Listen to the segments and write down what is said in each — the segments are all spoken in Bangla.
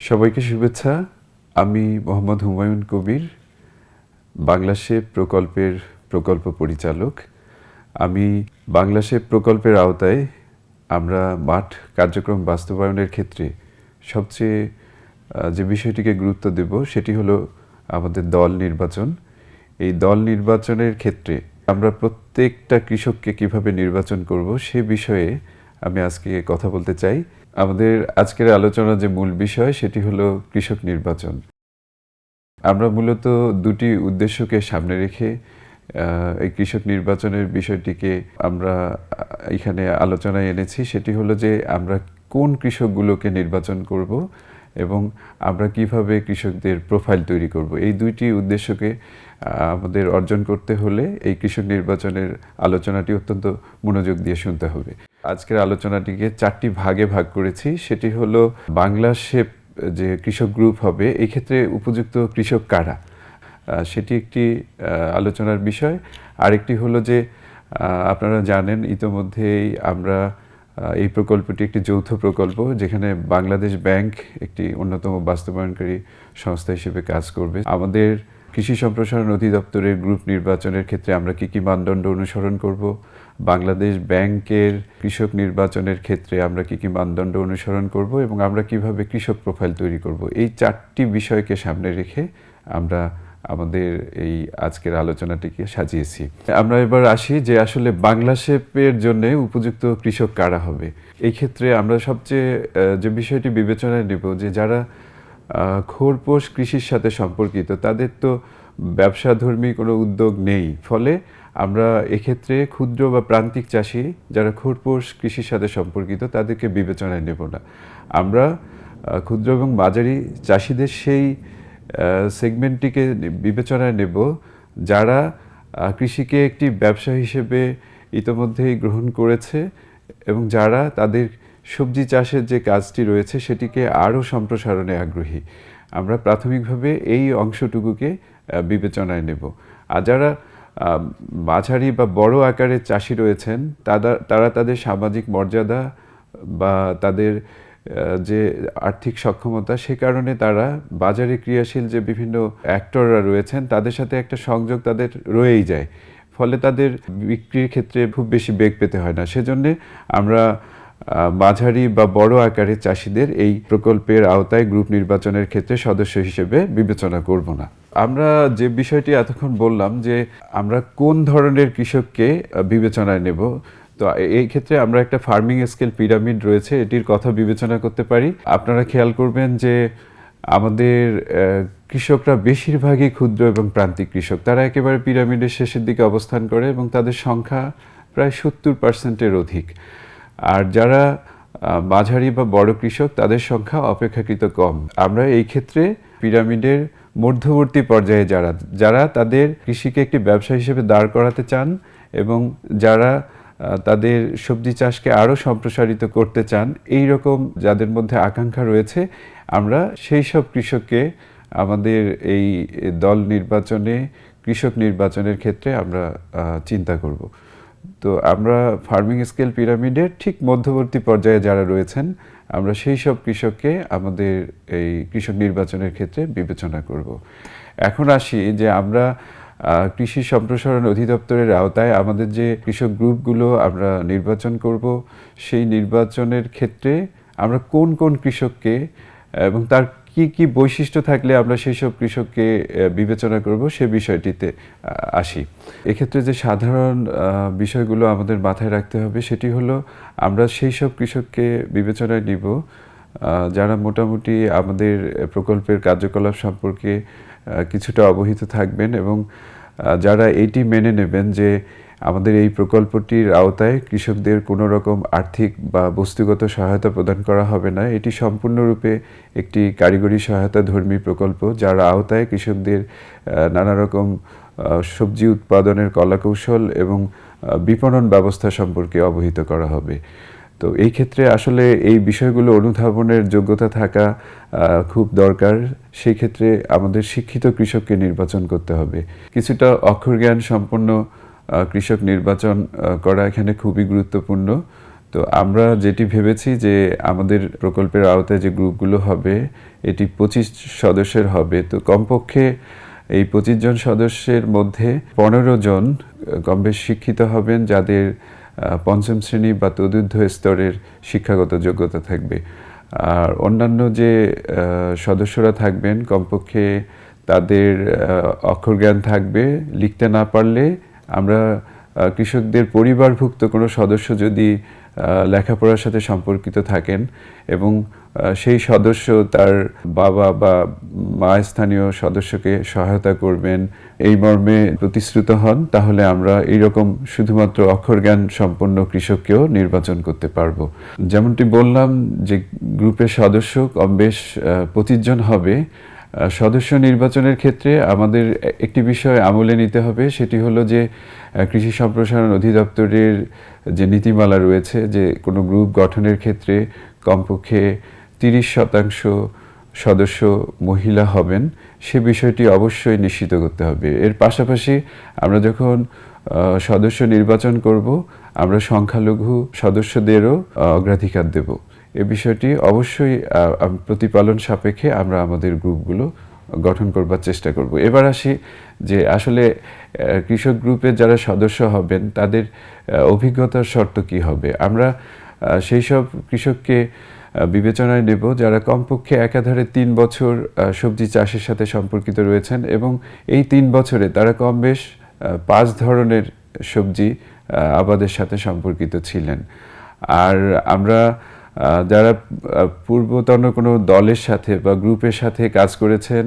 সবাইকে শুভেচ্ছা। আমি মোহাম্মদ হুমায়ুন কবির, বাংলাশেপ প্রকল্পের প্রকল্প পরিচালক। আমি বাংলাশেপ প্রকল্পের আওতায় আমরা মাঠ কার্যক্রম বাস্তবায়নের ক্ষেত্রে সবচেয়ে যে বিষয়টিকে গুরুত্ব দেব সেটি হলো আমাদের দল নির্বাচন। এই দল নির্বাচনের ক্ষেত্রে আমরা প্রত্যেকটা কৃষককে কিভাবে নির্বাচন করব সে বিষয়ে আমি আজকে কথা বলতে চাই। আমাদের আজকের আলোচনার যে মূল বিষয় সেটি হলো কৃষক নির্বাচন। আমরা মূলত দুটি উদ্দেশ্যকে সামনে রেখে এই কৃষক নির্বাচনের বিষয়টিকে আমরা এখানে আলোচনায় এনেছি। সেটি হলো যে আমরা কোন কৃষকগুলোকে নির্বাচন করব এবং আমরা কিভাবে কৃষকদের প্রোফাইল তৈরি করব। এই দুইটি উদ্দেশ্যকে আমাদের অর্জন করতে হলে এই কৃষক নির্বাচনের আলোচনাটি অত্যন্ত মনোযোগ দিয়ে শুনতে হবে। আজকের আলোচনাটিকে 4টি ভাগে ভাগ করেছি। সেটি হলো বাংলাশেপ যে কৃষক গ্রুপ হবে, এই ক্ষেত্রে উপযুক্ত কৃষক কারা, সেটি একটি আলোচনার বিষয়। আরেকটি হলো যে আপনারা জানেন ইতোমধ্যেই আমরা এই প্রকল্পটি একটি যৌথ প্রকল্প, যেখানে বাংলাদেশ ব্যাংক একটি অন্যতম বাস্তবায়নকারী সংস্থা হিসেবে কাজ করবে। আমাদের কৃষি সম্প্রসারণ অধিদপ্তরের গ্রুপ নির্বাচনের ক্ষেত্রে আমরা কী মানদণ্ড অনুসরণ করব, বাংলাদেশ ব্যাংকের কৃষক নির্বাচনের ক্ষেত্রে আমরা কী মানদণ্ড অনুসরণ করব এবং আমরা কিভাবে কৃষক প্রোফাইল তৈরি করব, এই 4টি বিষয়কে সামনে রেখে আমরা আমাদের এই আজকের আলোচনাটিকে সাজিয়েছি। আমরা এবার আসি যে আসলে বাংলাশেপের জন্য উপযুক্ত কৃষক কারা হবে। এই ক্ষেত্রে আমরা সবচেয়ে যে বিষয়টি বিবেচনায় নেব যে যারা খোরপোশ কৃষির সাথে সম্পর্কিত, তাদের তো ব্যবসাধর্মী কোনো উদ্যোগ নেই, ফলে আমরা এক্ষেত্রে ক্ষুদ্র বা প্রান্তিক চাষি যারা খোরপোশ কৃষির সাথে সম্পর্কিত তাদেরকে বিবেচনায় নেব না। আমরা ক্ষুদ্র এবং মাঝারি চাষিদের সেই সেগমেন্টটিকে বিবেচনায় নেব যারা কৃষিকে একটি ব্যবসা হিসেবে ইতোমধ্যেই গ্রহণ করেছে এবং যারা তাদের সবজি চাষের যে কাজটি রয়েছে সেটিকে আরও সম্প্রসারণে আগ্রহী। আমরা প্রাথমিকভাবে এই অংশটুকুকে বিবেচনায় নেব। আর যারা মাঝারি বা বড় আকারের চাষি রয়েছেন তারা তাদের সামাজিক মর্যাদা বা তাদের যে আর্থিক সক্ষমতা, সে কারণে তারা বাজারে ক্রিয়াশীল যে বিভিন্ন অ্যাক্টররা রয়েছেন তাদের সাথে একটা সংযোগ তাদের রয়েই যায়, ফলে তাদের বিক্রির ক্ষেত্রে খুব বেশি বেগ পেতে হয় না। সেজন্যে আমরা মাঝারি বা বড় আকারের চাষিদের এই প্রকল্পের আওতায় গ্রুপ নির্বাচনের ক্ষেত্রে সদস্য হিসেবে বিবেচনা করব না। আমরা যে বিষয়টি এতক্ষণ বললাম যে আমরা কোন ধরনের কৃষককে বিবেচনায় নেব, তো এই ক্ষেত্রে আমরা একটা ফার্মিং স্কেল পিরামিড রয়েছে, এটির কথা বিবেচনা করতে পারি। আপনারা খেয়াল করবেন যে আমাদের কৃষকরা বেশিরভাগই ক্ষুদ্র এবং প্রান্তিক কৃষক। তারা একেবারে পিরামিডের শেষের দিকে অবস্থান করে এবং তাদের সংখ্যা প্রায় 70%-এর অধিক। আর যারা মাঝারি বা বড় কৃষক তাদের সংখ্যা অপেক্ষাকৃত কম। আমরা এই ক্ষেত্রে পিরামিডের মধ্যবর্তী পর্যায়ে যারা তাদের কৃষিকে একটি ব্যবসা হিসেবে দাঁড় করাতে চান এবং যারা তাদের সবজি চাষকে আরও সম্প্রসারিত করতে চান, এই রকম যাদের মধ্যে আকাঙ্ক্ষা রয়েছে, আমরা সেই সব কৃষককে আমাদের এই দল নির্বাচনে কৃষক নির্বাচনের ক্ষেত্রে আমরা চিন্তা করব। তো আমরা ফার্মিং স্কেল পিরামিডের ঠিক মধ্যবর্তী পর্যায়ে যারা রয়েছেন, আমরা সেই সব কৃষককে আমাদের এই কৃষক নির্বাচনের ক্ষেত্রে বিবেচনা করব। এখন আসি যে আমরা কৃষি সম্প্রসারণ অধিদপ্তরের আওতায় আমাদের যে কৃষক গ্রুপগুলো আমরা নির্বাচন করব, সেই নির্বাচনের ক্ষেত্রে আমরা কোন কোন কৃষককে এবং তার কি বৈশিষ্ট্য থাকলে আমরা সেই সব কৃষককে বিবেচনা করব সে বিষয়টিতে আসি। এক্ষেত্রে যে সাধারণ বিষয়গুলো আমাদের মাথায় রাখতে হবে সেটি হলো আমরা সেই সব কৃষককে বিবেচনায় নিব যারা মোটামুটি আমাদের প্রকল্পের কার্যকলাপ সম্পর্কে কিছুটা অবহিত থাকবেন এবং যারা এইটি মেনে নেবেন যে আমাদের এই প্রকল্পটির আওতায় কৃষকদের কোনো রকম আর্থিক বা বস্তুগত সহায়তা প্রদান করা হবে না। এটি সম্পূর্ণরূপে একটি কারিগরি সহায়তা ধর্মী প্রকল্প, যার আওতায় কৃষকদের নানা রকম সবজি উৎপাদনের কলাকৌশল এবং বিপণন ব্যবস্থা সম্পর্কে অবহিত করা হবে। তো এই ক্ষেত্রে আসলে এই বিষয়গুলো অনুধাবনের যোগ্যতা থাকা খুব দরকার। সেই ক্ষেত্রে আমাদের শিক্ষিত কৃষককে নির্বাচন করতে হবে। কিছুটা অক্ষর জ্ঞান সম্পন্ন কৃষক নির্বাচন করা এখানে খুবই গুরুত্বপূর্ণ। তো আমরা যেটি ভেবেছি যে আমাদের প্রকল্পের আওতায় যে গ্রুপগুলো হবে এটি 25 সদস্যের হবে। তো কমপক্ষে এই 25 জন সদস্যের মধ্যে 15 জন কম বেশ শিক্ষিত হবেন, যাদের পঞ্চম শ্রেণী বা তদূর্ধ্ব স্তরের শিক্ষাগত যোগ্যতা থাকবে। আর অন্যান্য যে সদস্যরা থাকবেন কমপক্ষে তাদের অক্ষর জ্ঞান থাকবে। লিখতে না পারলে আমরা কৃষকদের পরিবারভুক্ত কোনো সদস্য যদি লেখাপড়ার সাথে সম্পর্কিত থাকেন এবং সেই সদস্য তার বাবা বা মা স্থানীয় সদস্যকে সহায়তা করবেন এই মর্মে প্রতিশ্রুত হন, তাহলে আমরা এইরকম শুধুমাত্র অক্ষর জ্ঞান সম্পন্ন কৃষককেও নির্বাচন করতে পারবো। যেমনটি বললাম যে গ্রুপের সদস্য কম বেশ 25 জন হবে। সদস্য নির্বাচনের ক্ষেত্রে আমাদের একটি বিষয় আমলে নিতে হবে, সেটি হলো যে কৃষি সম্প্রসারণ অধিদপ্তরের যে নীতিমালা রয়েছে যে কোনো গ্রুপ গঠনের ক্ষেত্রে কমপক্ষে 30% সদস্য মহিলা হবেন, সে বিষয়টি অবশ্যই নিশ্চিত করতে হবে। এর পাশাপাশি আমরা যখন সদস্য নির্বাচন করব আমরা সংখ্যালঘু সদস্যদেরও অগ্রাধিকার দেব। এ বিষয়টি অবশ্যই প্রতিপালন সাপেক্ষে আমরা আমাদের গ্রুপগুলো গঠন করবার চেষ্টা করব। এবার আসি যে আসলে কৃষক গ্রুপের যারা সদস্য হবেন তাদের অভিজ্ঞতার শর্ত কি হবে। আমরা সেই সব কৃষককে বিবেচনায় নেব যারা কমপক্ষে একাধারে 3 বছর সবজি চাষের সাথে সম্পর্কিত রয়েছেন এবং এই 3 বছরে তারা কম বেশ 5 ধরনের সবজি আবাদের সাথে সম্পর্কিত ছিলেন। আর আমরা যারা পূর্বতন কোনো দলের সাথে বা গ্রুপের সাথে কাজ করেছেন,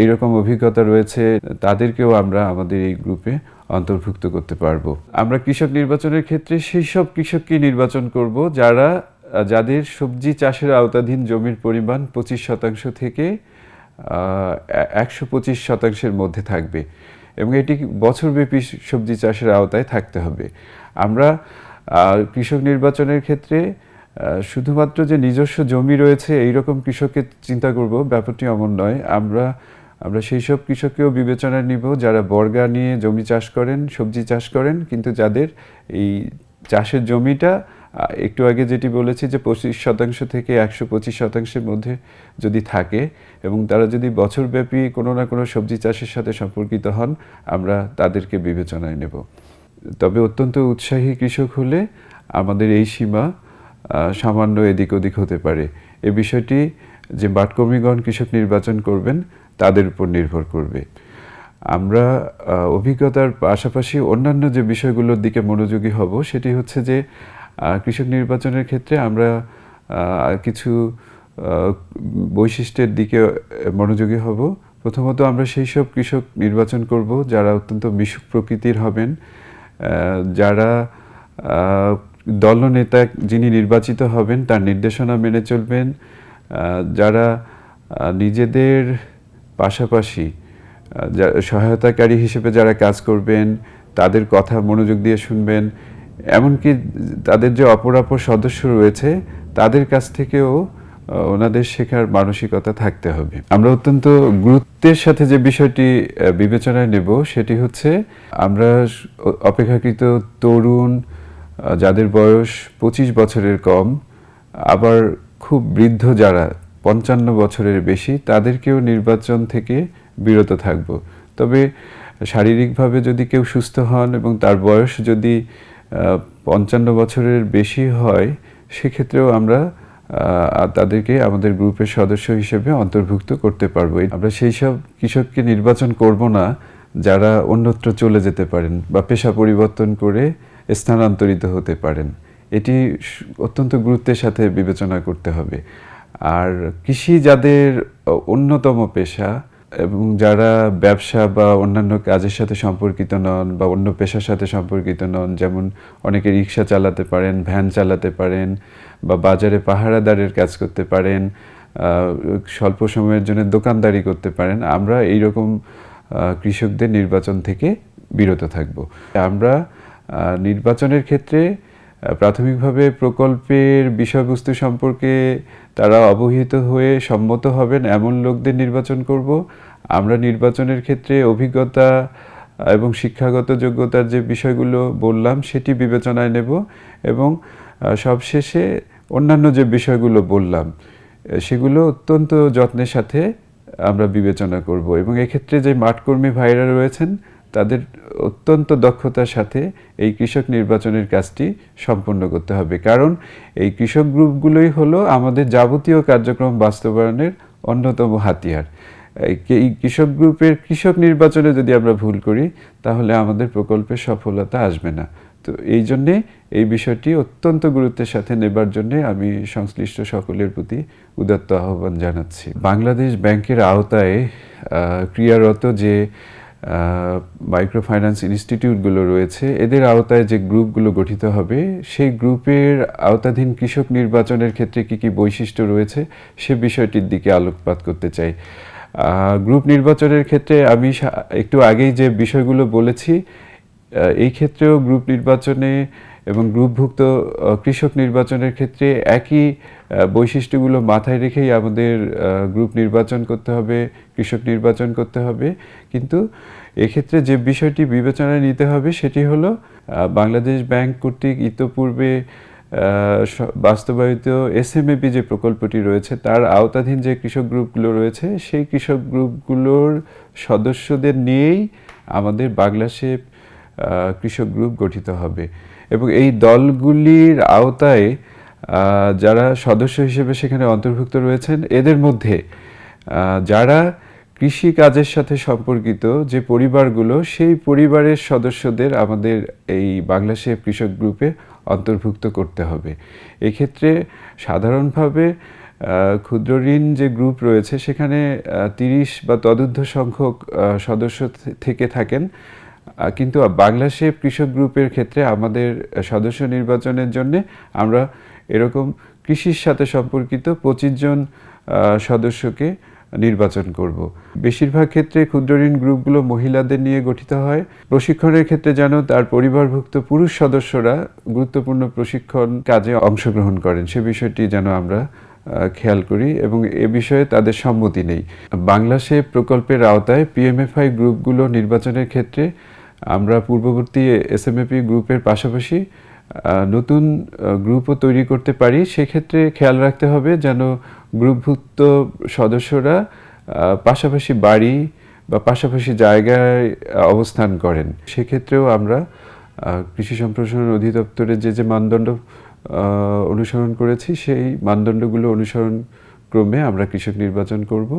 এইরকম অভিজ্ঞতা রয়েছে, তাদেরকেও আমরা আমাদের এই গ্রুপে অন্তর্ভুক্ত করতে পারবো। আমরা কৃষক নির্বাচনের ক্ষেত্রে সেই সব কৃষককে নির্বাচন করব যাদের সবজি চাষের আওতাধীন জমির পরিমাণ 25% থেকে 125%-এর মধ্যে থাকবে এবং এটি বছরব্যাপী সবজি চাষের আওতায় থাকতে হবে। আমরা কৃষক নির্বাচনের ক্ষেত্রে শুধুমাত্র যে নিজস্ব জমি রয়েছে এইরকম কৃষককে চিন্তা করব, ব্যাপারটি এমন নয়। আমরা সেই সব কৃষককেও বিবেচনায় নিব যারা বর্গা নিয়ে জমি চাষ করেন, সবজি চাষ করেন, কিন্তু যাদের এই চাষের জমিটা একটু আগে যেটি বলেছি যে 25% থেকে 125%-এর মধ্যে যদি থাকে এবং তারা যদি বছরব্যাপী কোনো না কোনো সবজি চাষের সাথে সম্পর্কিত হন, আমরা তাদেরকে বিবেচনায় নেব। তবে অত্যন্ত উৎসাহী কৃষক হলে আমাদের এই সীমা সামান্য এদিক ওদিক হতে পারে। এ বিষয়টি যে বাটকর্মীগণ কৃষক নির্বাচন করবেন তাদের উপর নির্ভর করবে। আমরা অভিজ্ঞতার পাশাপাশি অন্যান্য যে বিষয়গুলোর দিকে মনোযোগী হব সেটি হচ্ছে যে কৃষক নির্বাচনের ক্ষেত্রে আমরা কিছু বৈশিষ্ট্যের দিকে মনোযোগী হব। প্রথমত আমরা সেই সব কৃষক নির্বাচন করব যারা অত্যন্ত মিশুক প্রকৃতির হবেন, যারা দলনেতা যিনি নির্বাচিত হবেন তার নির্দেশনা মেনে চলবেন, যারা নিজেদের পাশাপাশি সহায়তাকারী হিসেবে যারা কাজ করবেন তাদের কথা মনোযোগ দিয়ে শুনবেন, এমনকি তাদের যে অপরাপর সদস্য রয়েছে তাদের কাছ থেকেও ওনাদের শেখার মানসিকতা থাকতে হবে। আমরা অত্যন্ত গুরুত্বের সাথে যে বিষয়টি বিবেচনায় নেব সেটি হচ্ছে আমরা অপেক্ষাকৃত তরুণ, যাদের বয়স 25 বছরের কম, আবার খুব বৃদ্ধ যারা 55 বছরের বেশি, তাদেরকেও নির্বাচন থেকে বিরত থাকব। তবে শারীরিকভাবে যদি কেউ সুস্থ হন এবং তার বয়স যদি 55 বছরের বেশি হয়, সেক্ষেত্রেও আমরা তাদেরকে আমাদের গ্রুপের সদস্য হিসেবে অন্তর্ভুক্ত করতে পারবো। আমরা সেই সব কৃষককে নির্বাচন করব না যারা অন্যত্র চলে যেতে পারেন বা পেশা পরিবর্তন করে স্থানান্তরিত হতে পারেন। এটি অত্যন্ত গুরুত্বের সাথে বিবেচনা করতে হবে। আর কৃষি যাদের অন্যতম পেশা এবং যারা ব্যবসা বা অন্যান্য কাজের সাথে সম্পর্কিত নন বা অন্য পেশার সাথে সম্পর্কিত নন, যেমন অনেকে রিক্সা চালাতে পারেন, ভ্যান চালাতে পারেন বা বাজারে পাহারাদারের কাজ করতে পারেন, স্বল্প সময়ের জন্য দোকানদারি করতে পারেন, আমরা এইরকম কৃষকদের নির্বাচন থেকে বিরত থাকব। আমরা নির্বাচনের ক্ষেত্রে প্রাথমিকভাবে প্রকল্পের বিষয়বস্তু সম্পর্কে তারা অবহিত হয়ে সম্মত হবেন এমন লোকদের নির্বাচন করব। আমরা নির্বাচনের ক্ষেত্রে অভিজ্ঞতা এবং শিক্ষাগত যোগ্যতার যে বিষয়গুলো বললাম সেটি বিবেচনায় নেব এবং সবশেষে অন্যান্য যে বিষয়গুলো বললাম সেগুলো অত্যন্ত যত্নের সাথে আমরা বিবেচনা করব এবং এক্ষেত্রে যে মাঠকর্মী ভাইরা রয়েছেন তাদের অত্যন্ত দক্ষতার সাথে এই কৃষক নির্বাচনের কাজটি সম্পন্ন করতে হবে, কারণ এই কৃষক গ্রুপগুলোই হলো আমাদের যাবতীয় কার্যক্রম বাস্তবায়নের অন্যতম হাতিয়ার। এই কৃষক গ্রুপের কৃষক নির্বাচনে যদি আমরা ভুল করি তাহলে আমাদের প্রকল্পের সফলতা আসবে না। তো এই জন্যে এই বিষয়টি অত্যন্ত গুরুত্বের সাথে নেবার জন্যে আমি সংশ্লিষ্ট সকলের প্রতি উদাত্ত আহ্বান জানাচ্ছি। বাংলাদেশ ব্যাংকের আওতায় ক্রিয়ারত যে মাইক্রো ফাইন্যান্স ইনস্টিটিউটগুলো রয়েছে এদের আওতায় যে গ্রুপগুলো গঠিত হবে সেই গ্রুপের আওতাধীন কৃষক নির্বাচনের ক্ষেত্রে কী কী বৈশিষ্ট্য রয়েছে সে বিষয়টির দিকে আলোকপাত করতে চাই। গ্রুপ নির্বাচনের ক্ষেত্রে আমি একটু আগেই যে বিষয়গুলো বলেছি এই ক্ষেত্রেও গ্রুপ নির্বাচনে এবং গ্রুপভুক্ত কৃষক নির্বাচনের ক্ষেত্রে একই বৈশিষ্ট্যগুলো মাথায় রেখেই আমাদের গ্রুপ নির্বাচন করতে হবে, কৃষক নির্বাচন করতে হবে। কিন্তু এক্ষেত্রে যে বিষয়টি বিবেচনায় নিতে হবে সেটি হলো বাংলাদেশ ব্যাংক কর্তৃক ইতোপূর্বে বাস্তবায়িত এসএমএপি যে প্রকল্পটি রয়েছে তার আওতাধীন যে কৃষক গ্রুপগুলো রয়েছে সেই কৃষক গ্রুপগুলোর সদস্যদের নিয়েই আমাদের বাংলাশেপ কৃষক গ্রুপ গঠিত হবে এবং এই দলগুলির আওতায় যারা সদস্য হিসেবে সেখানে অন্তর্ভুক্ত রয়েছেন এদের মধ্যে যারা কৃষি কাজের সাথে সম্পর্কিত যে পরিবারগুলো সেই পরিবারের সদস্যদের আমাদের এই বাংলাশেপ কৃষক গ্রুপে অন্তর্ভুক্ত করতে হবে। এক্ষেত্রে সাধারণভাবে ক্ষুদ্র ঋণ যে গ্রুপ রয়েছে সেখানে 30 বা তদূর্ধ্ব সংখ্যক সদস্য থেকে থাকেন, কিন্তু বাংলাশেপ কৃষক গ্রুপের ক্ষেত্রে আমাদের সদস্য নির্বাচনের জন্য আমরা এরকম কৃষির সাথে সম্পর্কিত 25 জন সদস্যকে নির্বাচন করব। বেশিরভাগ ক্ষেত্রে ক্ষুদ্র ঋণ গ্রুপগুলো মহিলাদের নিয়ে গঠিত হয়। প্রশিক্ষণের ক্ষেত্রে যেন তার পরিবারভুক্ত পুরুষ সদস্যরা গুরুত্বপূর্ণ প্রশিক্ষণ কাজে অংশগ্রহণ করেন সে বিষয়টি যেন আমরা খেয়াল করি এবং এ বিষয়ে তাদের সম্মতি নেই। বাংলাশেপ প্রকল্পের আওতায় পিএমএফআই গ্রুপগুলো নির্বাচনের ক্ষেত্রে আমরা পূর্ববর্তী এসএমএপি গ্রুপের পাশাপাশি নতুন গ্রুপও তৈরি করতে পারি। সেক্ষেত্রে খেয়াল রাখতে হবে যেন গ্রুপভুক্ত সদস্যরা পাশাপাশি বাড়ি বা পাশাপাশি জায়গায় অবস্থান করেন। সেক্ষেত্রেও আমরা কৃষি সম্প্রসারণ অধিদপ্তরের যে মানদণ্ড অনুসরণ করেছি সেই মানদণ্ডগুলো অনুসরণ ক্রমে আমরা কৃষক নির্বাচন করব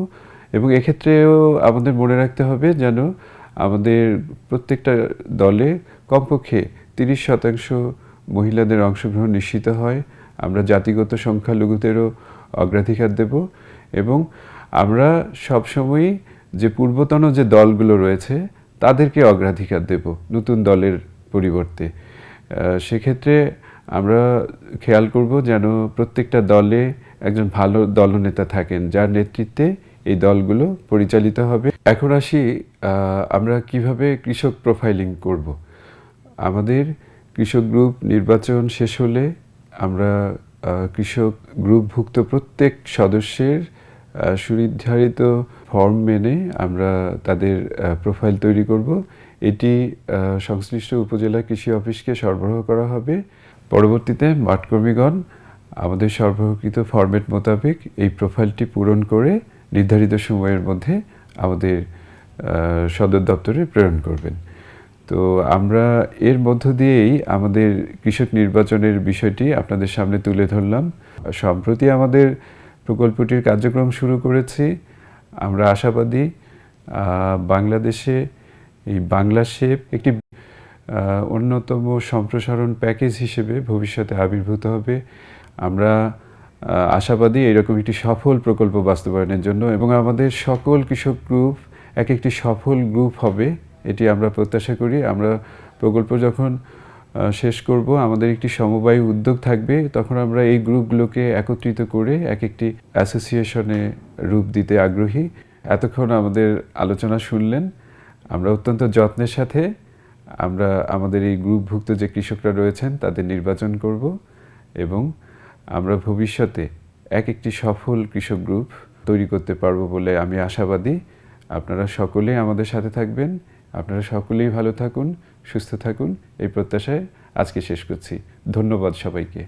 এবং এক্ষেত্রেও আমাদের মনে রাখতে হবে যেন আমাদের প্রত্যেকটা দলে কমপক্ষে 30% মহিলাদের অংশগ্রহণ নিশ্চিত হয়। আমরা জাতিগত সংখ্যালঘুদেরও অগ্রাধিকার দেব এবং আমরা সবসময়ই যে পূর্বতন যে দলগুলো রয়েছে তাদেরকে অগ্রাধিকার দেব নতুন দলের পরিবর্তে। সেক্ষেত্রে আমরা খেয়াল করব যেন প্রত্যেকটা দলে একজন ভালো দলনেতা থাকেন যার নেতৃত্বে এই দলগুলো পরিচালিত হবে। এখন আসি আমরা কিভাবে কৃষক প্রোফাইলিং করব। আমাদের কৃষক গ্রুপ নির্বাচন শেষ হলে আমরা কৃষক গ্রুপভুক্ত প্রত্যেক সদস্যের সুনির্ধারিত ফর্ম মেনে আমরা তাদের প্রোফাইল তৈরি করব। এটি সংশ্লিষ্ট উপজেলা কৃষি অফিসকে সরবরাহ করা হবে। পরবর্তীতে মাঠকর্মীগণ আমাদের সরবরাহকৃত ফরম্যাট মোতাবেক এই প্রোফাইলটি পূরণ করে নির্ধারিত সময়ের মধ্যে আমাদের সদর দপ্তরে প্রেরণ করবেন। তো আমরা এর মধ্য দিয়েই আমাদের কৃষক নির্বাচনের বিষয়টি আপনাদের সামনে তুলে ধরলাম। সম্প্রতি আমাদের প্রকল্পটির কার্যক্রম শুরু করেছি। আমরা আশাবাদী বাংলাদেশে এই বাংলাশেপ একটি অন্যতম সম্প্রসারণ প্যাকেজ হিসেবে ভবিষ্যতে আবির্ভূত হবে। আমরা আশাবাদী এরকম একটি সফল প্রকল্প বাস্তবায়নের জন্য এবং আমাদের সকল কৃষক গ্রুপ একটি সফল গ্রুপ হবে এটি আমরা প্রত্যাশা করি। আমরা প্রকল্প যখন শেষ করব আমাদের একটি সমবায় উদ্যোগ থাকবে, তখন আমরা এই গ্রুপগুলোকে একত্রিত করে একটি অ্যাসোসিয়েশনে রূপ দিতে আগ্রহী। এতক্ষণ আমাদের আলোচনা শুনলেন। আমরা অত্যন্ত যত্নের সাথে আমরা আমাদের এই গ্রুপভুক্ত যে কৃষকরা রয়েছেন তাদের নির্বাচন করব এবং আমরা ভবিষ্যতে একটি সফল কৃষক গ্রুপ তৈরি করতে পারবো বলে আমি আশাবাদী। আপনারা সকলেই আমাদের সাথে থাকবেন। আপনারা সকলেই ভালো থাকুন, সুস্থ থাকুন এই প্রত্যাশায় আজকে শেষ করছি। ধন্যবাদ সবাইকে।